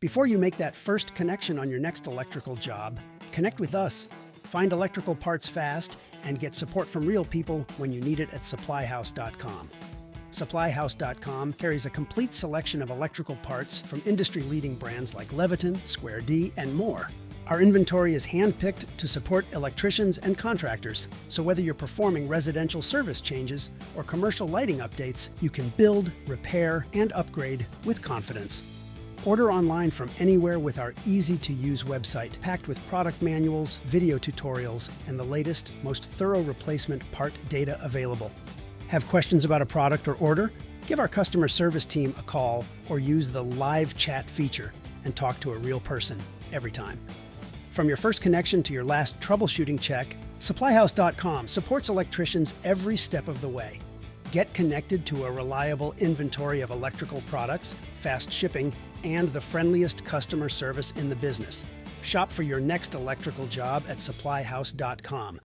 Before you make that first connection on your next electrical job, connect with us. Find electrical parts fast and get support from real people when you need it at supplyhouse.com. Supplyhouse.com carries a complete selection of electrical parts from industry-leading brands like Leviton, Square D, and more. Our inventory is handpicked to support electricians and contractors, so whether you're performing residential service changes or commercial lighting updates, you can build, repair, and upgrade with confidence. Order online from anywhere with our easy-to-use website, packed with product manuals, video tutorials, and the latest, most thorough replacement part data available. Have questions about a product or order? Give our customer service team a call or use the live chat feature and talk to a real person every time. From your first connection to your last troubleshooting check, Supplyhouse.com supports electricians every step of the way. Get connected to a reliable inventory of electrical products, fast shipping, and the friendliest customer service in the business. Shop for your next electrical job at Supplyhouse.com.